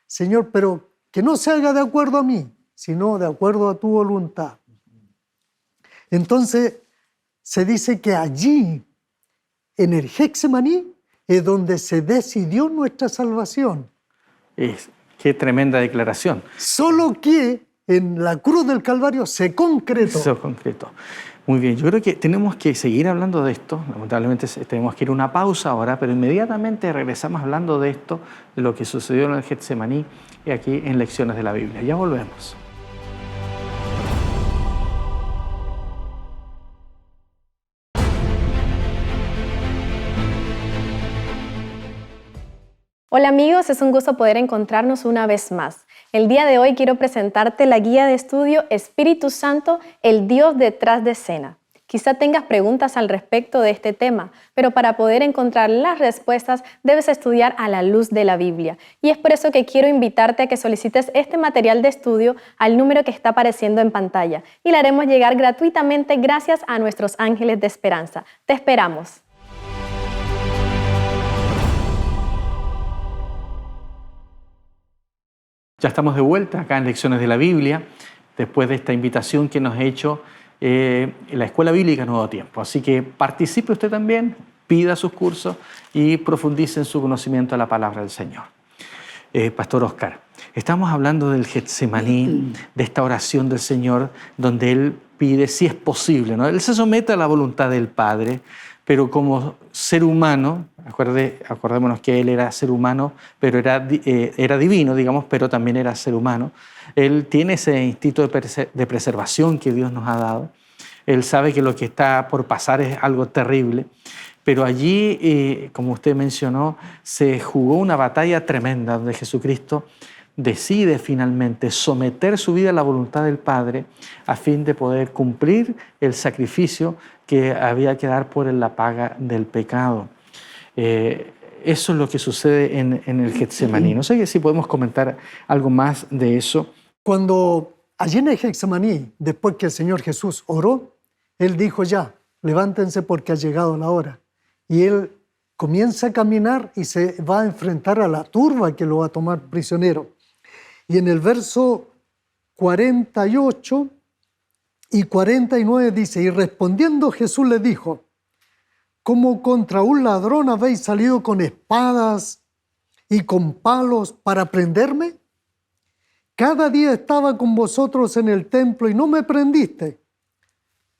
Señor, pero que no se haga de acuerdo a mí, sino de acuerdo a tu voluntad. Entonces, se dice que allí, en el Getsemaní, es donde se decidió nuestra salvación. Qué tremenda declaración. Solo que en la cruz del Calvario se concretó. Se concretó. Muy bien, yo creo que tenemos que seguir hablando de esto. Lamentablemente tenemos que ir a una pausa ahora, pero inmediatamente regresamos hablando de esto, de lo que sucedió en el Getsemaní y aquí en Lecciones de la Biblia. Ya volvemos. Hola amigos, es un gusto poder encontrarnos una vez más. El día de hoy quiero presentarte la guía de estudio Espíritu Santo, el Dios detrás de escena. Quizá tengas preguntas al respecto de este tema, pero para poder encontrar las respuestas debes estudiar a la luz de la Biblia. Y es por eso que quiero invitarte a que solicites este material de estudio al número que está apareciendo en pantalla y le haremos llegar gratuitamente gracias a nuestros ángeles de esperanza. Te esperamos. Ya estamos de vuelta acá en Lecciones de la Biblia, después de esta invitación que nos ha hecho la Escuela Bíblica Nuevo Tiempo. Así que participe usted también, pida sus cursos y profundice en su conocimiento de la palabra del Señor. Pastor Oscar, estamos hablando del Getsemaní, de esta oración del Señor, donde Él pide si es posible, ¿no? Él se somete a la voluntad del Padre, pero como ser humano, acordémonos que Él era ser humano, pero era divino, digamos, pero también era ser humano. Él tiene ese instinto de preservación que Dios nos ha dado. Él sabe que lo que está por pasar es algo terrible, pero allí, como usted mencionó, se jugó una batalla tremenda donde Jesucristo decide finalmente someter su vida a la voluntad del Padre a fin de poder cumplir el sacrificio que había que dar por la paga del pecado. Eso es lo que sucede en el Getsemaní. No sé si podemos comentar algo más de eso. Cuando allí en el Getsemaní, después que el Señor Jesús oró, Él dijo ya, levántense porque ha llegado la hora. Y Él comienza a caminar y se va a enfrentar a la turba que lo va a tomar prisionero. Y en el verso 48 y 49 dice, y respondiendo Jesús les dijo, ¿cómo contra un ladrón habéis salido con espadas y con palos para prenderme? Cada día estaba con vosotros en el templo y no me prendiste.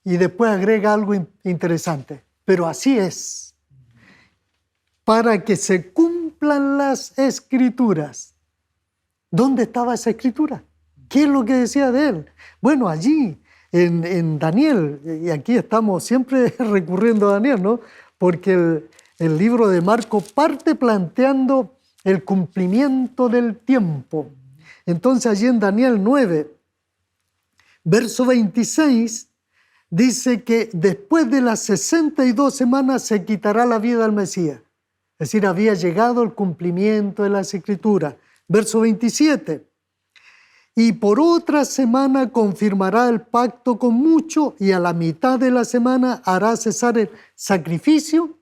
Y después agrega algo interesante, pero así es, para que se cumplan las Escrituras. ¿Dónde estaba esa Escritura? ¿Qué es lo que decía de él? Bueno, allí, en Daniel, y aquí estamos siempre recurriendo a Daniel, ¿no? Porque el libro de Marcos parte planteando el cumplimiento del tiempo. Entonces allí en Daniel 9, verso 26, dice que después de las 62 semanas se quitará la vida al Mesías. Es decir, había llegado el cumplimiento de las Escrituras. Verso 27. Y por otra semana confirmará el pacto con muchos y a la mitad de la semana hará cesar el sacrificio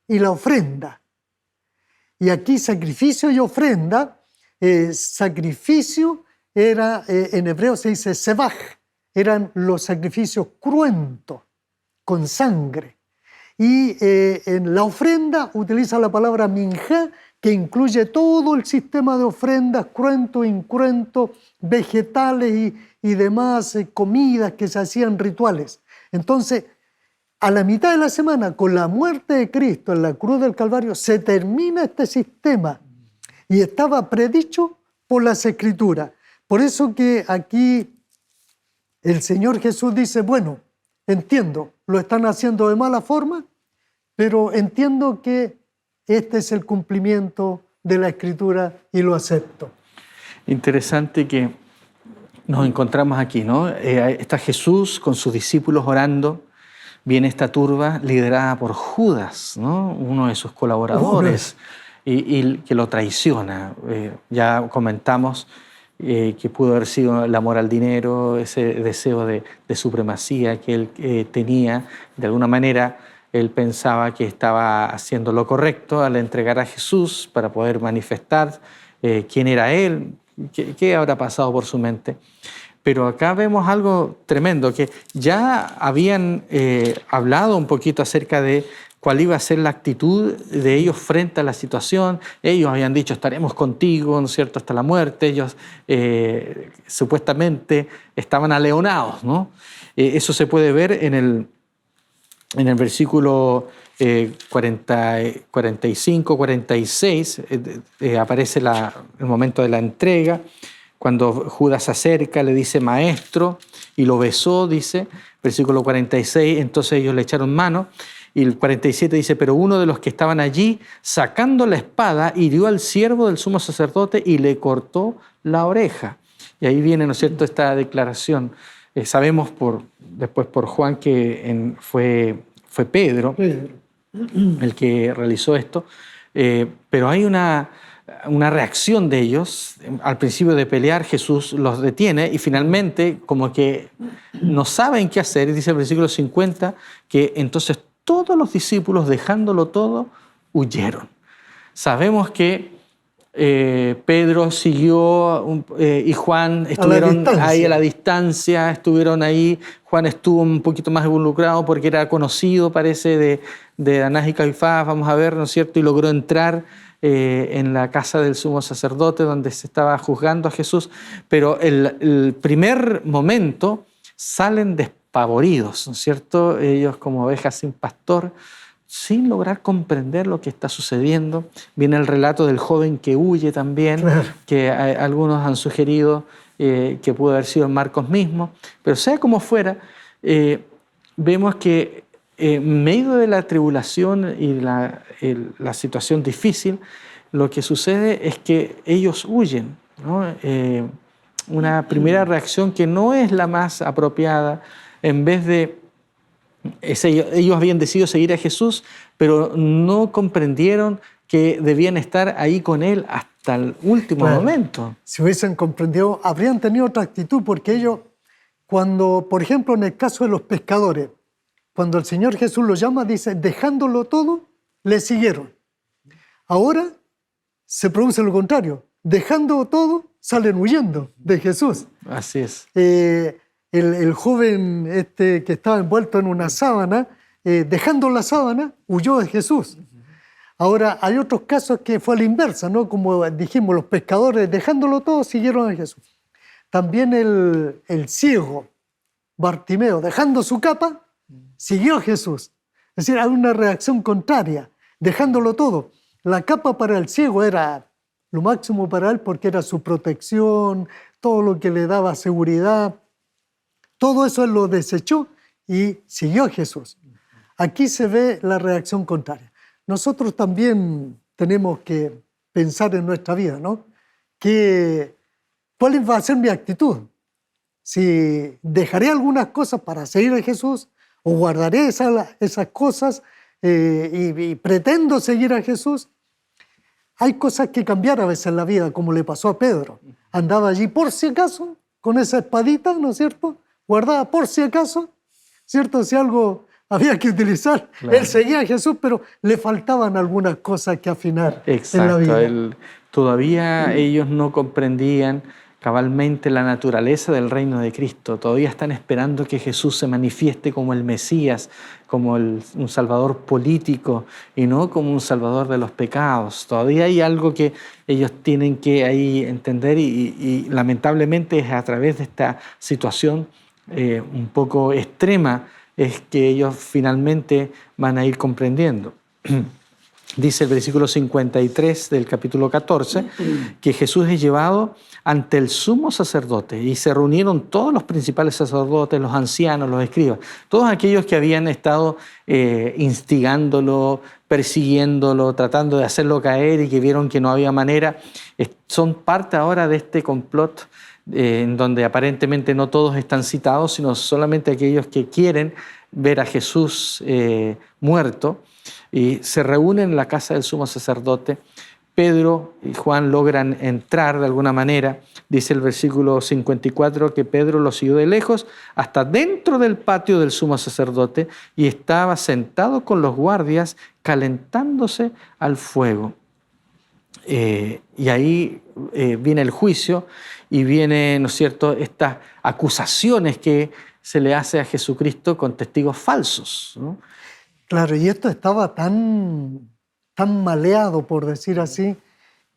y la ofrenda. Y aquí sacrificio y ofrenda, sacrificio era, en hebreo se dice sebaj, eran los sacrificios cruentos, con sangre. Y en la ofrenda utiliza la palabra minjá, que incluye todo el sistema de ofrendas, cruento, incruento, vegetales y demás comidas que se hacían rituales. Entonces, a la mitad de la semana, con la muerte de Cristo en la cruz del Calvario, se termina este sistema y estaba predicho por las Escrituras. Por eso que aquí el Señor Jesús dice, bueno, entiendo, lo están haciendo de mala forma, pero entiendo que este es el cumplimiento de la Escritura y lo acepto. Interesante que nos encontramos aquí, ¿no? Está Jesús con sus discípulos orando, viene esta turba liderada por Judas, ¿no? Uno de sus colaboradores, y que lo traiciona. Ya comentamos que pudo haber sido el amor al dinero, ese deseo de supremacía que él tenía. De alguna manera, él pensaba que estaba haciendo lo correcto al entregar a Jesús para poder manifestar quién era él, qué habrá pasado por su mente. Pero acá vemos algo tremendo, que ya habían hablado un poquito acerca de cuál iba a ser la actitud de ellos frente a la situación. Ellos habían dicho, estaremos contigo, ¿no es cierto?, hasta la muerte. Ellos supuestamente estaban aleonados, ¿no? Eso se puede ver en el versículo 45, 46, aparece el momento de la entrega. Cuando Judas se acerca, le dice maestro, y lo besó, dice, versículo 46, entonces ellos le echaron mano, y el 47 dice, pero uno de los que estaban allí, sacando la espada, hirió al siervo del sumo sacerdote y le cortó la oreja. Y ahí viene, ¿no es cierto?, esta declaración. Sabemos después por Juan que fue Pedro el que realizó esto, pero hay una reacción de ellos. Al principio de pelear, Jesús los detiene y finalmente como que no saben qué hacer. Y dice el versículo 50 que entonces todos los discípulos, dejándolo todo, huyeron. Sabemos que Pedro siguió y Juan estuvieron ahí a la distancia, estuvieron ahí. Juan estuvo un poquito más involucrado porque era conocido, parece, de Anás y Caifás, vamos a ver, ¿no es cierto? Y logró entrar en la casa del sumo sacerdote donde se estaba juzgando a Jesús. Pero el primer momento salen despavoridos, ¿no es cierto? Ellos como ovejas sin pastor, sin lograr comprender lo que está sucediendo. Viene el relato del joven que huye también, claro, que algunos han sugerido que pudo haber sido en Marcos mismo. Pero sea como fuera, vemos que en medio de la tribulación y la situación difícil, lo que sucede es que ellos huyen, ¿no? Una primera reacción que no es la más apropiada. En vez de ellos habían decidido seguir a Jesús, pero no comprendieron que debían estar ahí con Él hasta el último momento. Si hubiesen comprendido, habrían tenido otra actitud, porque ellos, cuando, por ejemplo, en el caso de los pescadores, cuando el Señor Jesús los llama, dice, dejándolo todo, le siguieron. Ahora se produce lo contrario. Dejando todo, salen huyendo de Jesús. Así es. El joven que estaba envuelto en una sábana, dejando la sábana, huyó de Jesús. Ahora, hay otros casos que fue a la inversa, ¿no? Como dijimos, los pescadores, dejándolo todo, siguieron a Jesús. También el ciego, Bartimeo, dejando su capa, siguió a Jesús. Es decir, hay una reacción contraria, dejándolo todo. La capa para el ciego era lo máximo para él porque era su protección, todo lo que le daba seguridad. Todo eso él lo desechó y siguió a Jesús. Aquí se ve la reacción contraria. Nosotros también tenemos que pensar en nuestra vida, ¿no? ¿Cuál va a ser mi actitud? Si dejaré algunas cosas para seguir a Jesús o guardaré esas cosas y pretendo seguir a Jesús. Hay cosas que cambiar a veces en la vida, como le pasó a Pedro. Andaba allí por si acaso, con esa espadita, ¿no es cierto?, guardada por si acaso, ¿cierto? Si algo había que utilizar. Claro. Él seguía a Jesús, pero le faltaban algunas cosas que afinar. Exacto. En la vida. Todavía ellos no comprendían cabalmente la naturaleza del reino de Cristo. Todavía están esperando que Jesús se manifieste como el Mesías, como un Salvador político y no como un Salvador de los pecados. Todavía hay algo que ellos tienen que ahí entender y lamentablemente es a través de esta situación un poco extrema es que ellos finalmente van a ir comprendiendo. Dice el versículo 53 del capítulo 14 que Jesús es llevado ante el sumo sacerdote y se reunieron todos los principales sacerdotes, los ancianos, los escribas, todos aquellos que habían estado instigándolo, persiguiéndolo, tratando de hacerlo caer y que vieron que no había manera, son parte ahora de este complot en donde aparentemente no todos están citados, sino solamente aquellos que quieren ver a Jesús muerto. Y se reúnen en la casa del sumo sacerdote. Pedro y Juan logran entrar de alguna manera. Dice el versículo 54 que Pedro lo siguió de lejos hasta dentro del patio del sumo sacerdote y estaba sentado con los guardias calentándose al fuego. Y ahí viene el juicio y viene, ¿no es cierto?, estas acusaciones que se le hace a Jesucristo con testigos falsos, ¿no? Claro, y esto estaba tan maleado, por decir así,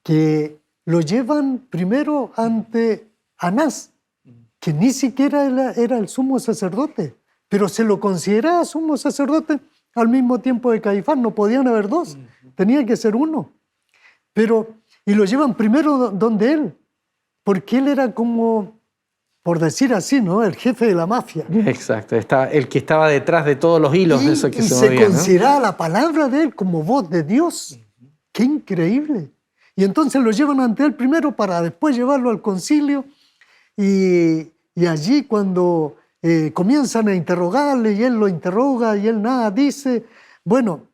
que lo llevan primero ante Anás, que ni siquiera era el sumo sacerdote, pero se lo consideraba sumo sacerdote al mismo tiempo de Caifás. No podían haber dos, tenía que ser uno. Y lo llevan primero donde él, porque él era como, por decir así, ¿no?, el jefe de la mafia. Exacto, el que estaba detrás de todos los hilos de eso que se movían, se consideraba, ¿no?, la palabra de él como voz de Dios. ¡Qué increíble! Y entonces lo llevan ante él primero para después llevarlo al concilio y allí cuando comienzan a interrogarle y él lo interroga y él nada dice, bueno,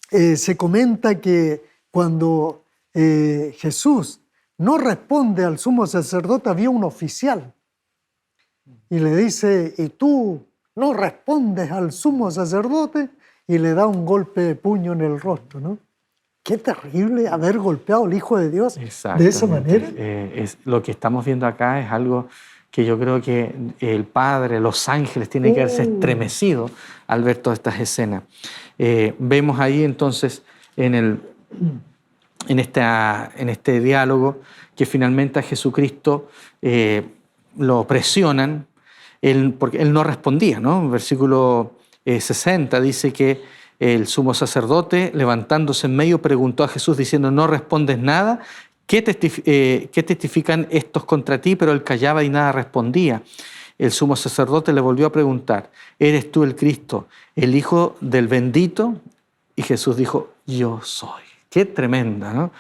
se comenta que cuando Jesús no responde al sumo sacerdote, había un oficial y le dice, ¿y tú no respondes al sumo sacerdote? Y le da un golpe de puño en el rostro, ¿no? Qué terrible haber golpeado al Hijo de Dios de esa manera. Lo que estamos viendo acá es algo que yo creo que el Padre, los ángeles tienen que haberse estremecido al ver todas estas escenas. Vemos ahí entonces en este diálogo que finalmente a Jesucristo lo presionan, porque él no respondía, ¿no? En versículo 60 dice que el sumo sacerdote, levantándose en medio, preguntó a Jesús diciendo, ¿no respondes nada? ¿Qué testifican estos contra ti? Pero él callaba y nada respondía. El sumo sacerdote le volvió a preguntar, ¿eres tú el Cristo, el Hijo del bendito? Y Jesús dijo, yo soy. Qué tremenda, ¿no?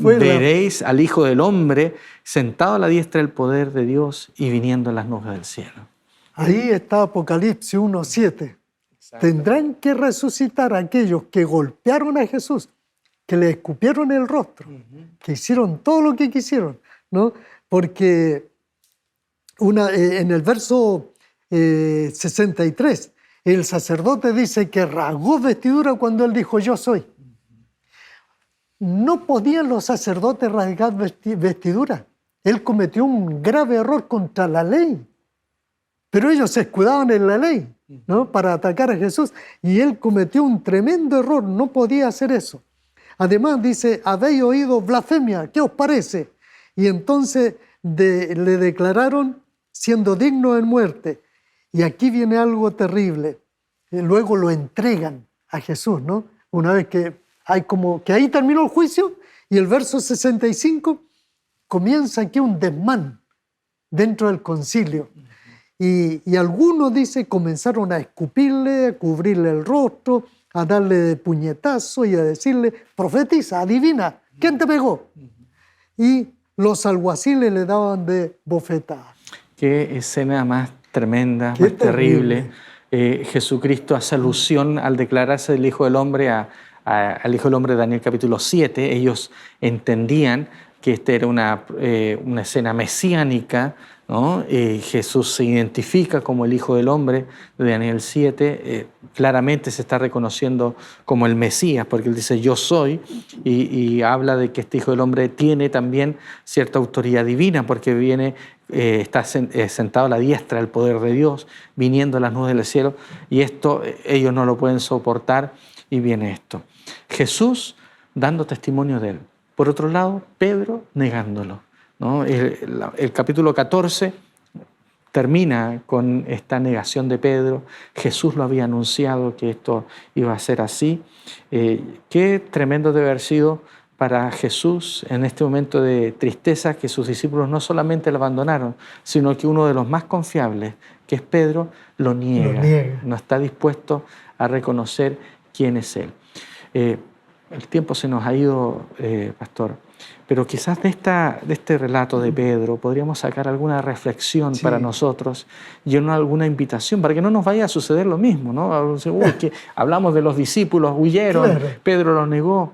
Veréis al Hijo del Hombre sentado a la diestra del poder de Dios y viniendo en las nubes del cielo. Ahí está Apocalipsis 1:7. Tendrán que resucitar aquellos que golpearon a Jesús, que le escupieron el rostro, que hicieron todo lo que quisieron, ¿no? Porque en el verso 63, el sacerdote dice que rasgó vestidura cuando él dijo, yo soy. No podían los sacerdotes rasgar vestidura. Él cometió un grave error contra la ley. Pero ellos se escudaban en la ley, ¿no?, para atacar a Jesús. Y él cometió un tremendo error, no podía hacer eso. Además dice, habéis oído blasfemia, ¿qué os parece? Y entonces le declararon siendo digno de muerte. Y aquí viene algo terrible. Luego lo entregan a Jesús, ¿no? Una vez que hay como que ahí terminó el juicio y el verso 65 comienza aquí un desmán dentro del concilio. Y algunos, dice, comenzaron a escupirle, a cubrirle el rostro, a darle de puñetazo y a decirle, profetiza, adivina, ¿quién te pegó? Y los alguaciles le daban de bofetada. Qué escena más tremenda, más terrible. Jesucristo hace alusión al declararse el Hijo del Hombre al Hijo del Hombre de Daniel capítulo 7. Ellos entendían que esta era una escena mesiánica ¿no? Jesús se identifica como el Hijo del Hombre de Daniel 7, claramente se está reconociendo como el Mesías, porque él dice yo soy, y habla de que este Hijo del Hombre tiene también cierta autoridad divina, porque está sentado a la diestra del poder de Dios, viniendo a las nubes del cielo, y esto ellos no lo pueden soportar, y viene esto. Jesús dando testimonio de él. Por otro lado, Pedro negándolo, ¿no? El capítulo 14 termina con esta negación de Pedro. Jesús lo había anunciado que esto iba a ser así. Qué tremendo debe haber sido para Jesús en este momento de tristeza, que sus discípulos no solamente lo abandonaron, sino que uno de los más confiables, que es Pedro, lo niega. No está dispuesto a reconocer quién es él. El tiempo se nos ha ido, pastor, pero quizás de este relato de Pedro podríamos sacar alguna reflexión para nosotros y alguna invitación para que no nos vaya a suceder lo mismo, ¿no? Que hablamos de los discípulos, huyeron, Pedro los negó.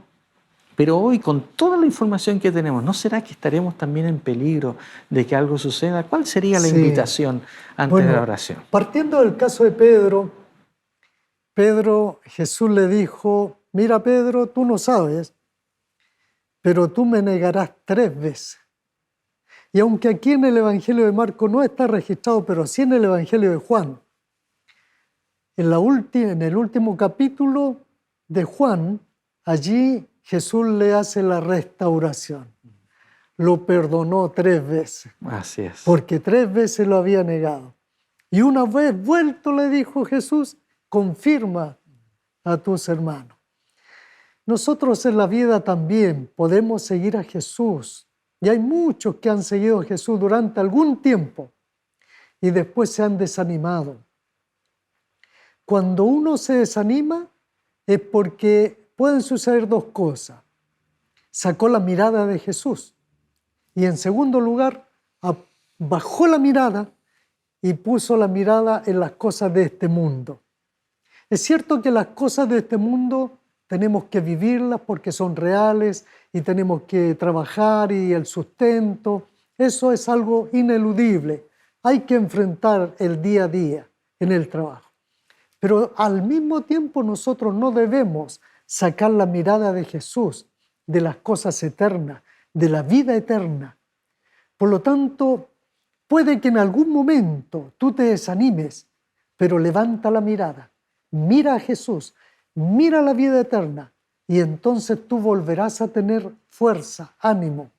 Pero hoy, con toda la información que tenemos, ¿no será que estaremos también en peligro de que algo suceda? ¿Cuál sería la invitación antes de la oración? Partiendo del caso de Pedro, Jesús le dijo, mira Pedro, tú no sabes, pero tú me negarás 3 veces. Y aunque aquí en el Evangelio de Marcos no está registrado, pero sí en el Evangelio de Juan, en el último capítulo de Juan, allí Jesús le hace la restauración. Lo perdonó 3 veces. Así es. Porque 3 veces lo había negado. Y una vez vuelto le dijo Jesús, confirma a tus hermanos. Nosotros en la vida también podemos seguir a Jesús. Y hay muchos que han seguido a Jesús durante algún tiempo y después se han desanimado. Cuando uno se desanima es porque pueden suceder 2 cosas. Sacó la mirada de Jesús y en segundo lugar bajó la mirada y puso la mirada en las cosas de este mundo. Es cierto que las cosas de este mundo tenemos que vivirlas porque son reales y tenemos que trabajar y el sustento, eso es algo ineludible. Hay que enfrentar el día a día en el trabajo. Pero al mismo tiempo nosotros no debemos sacar la mirada de Jesús, de las cosas eternas, de la vida eterna. Por lo tanto, puede que en algún momento tú te desanimes, pero levanta la mirada, mira a Jesús, mira la vida eterna y entonces tú volverás a tener fuerza, ánimo.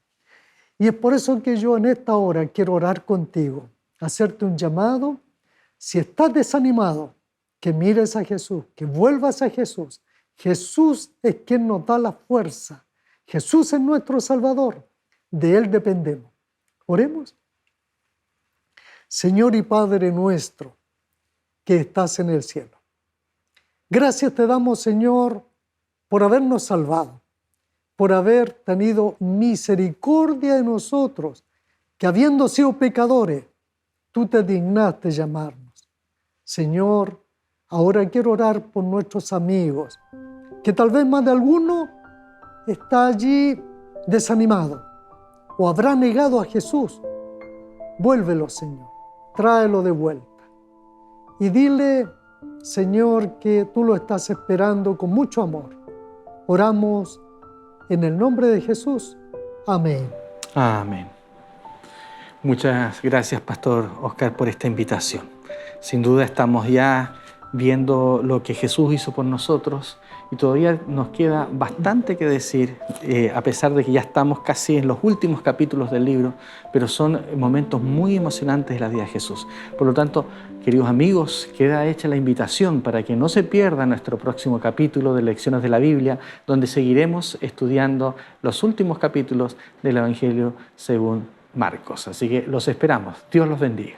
Y es por eso que yo en esta hora quiero orar contigo, hacerte un llamado. Si estás desanimado, que mires a Jesús, que vuelvas a Jesús. Jesús es quien nos da la fuerza. Jesús es nuestro Salvador. De Él dependemos. Oremos. Señor y Padre nuestro, que estás en el cielo. Gracias te damos, Señor, por habernos salvado, por haber tenido misericordia de nosotros, que habiendo sido pecadores, tú te dignaste llamarnos. Señor, ahora quiero orar por nuestros amigos, que tal vez más de alguno está allí desanimado o habrá negado a Jesús. Vuélvelo, Señor, tráelo de vuelta y dile, Señor, que tú lo estás esperando con mucho amor. Oramos en el nombre de Jesús. Amén. Amén. Muchas gracias, Pastor Oscar, por esta invitación. Sin duda estamos ya viendo lo que Jesús hizo por nosotros y todavía nos queda bastante que decir, a pesar de que ya estamos casi en los últimos capítulos del libro, pero son momentos muy emocionantes de la vida de Jesús. Por lo tanto, queridos amigos, queda hecha la invitación para que no se pierda nuestro próximo capítulo de Lecciones de la Biblia, donde seguiremos estudiando los últimos capítulos del Evangelio según Marcos. Así que los esperamos. Dios los bendiga.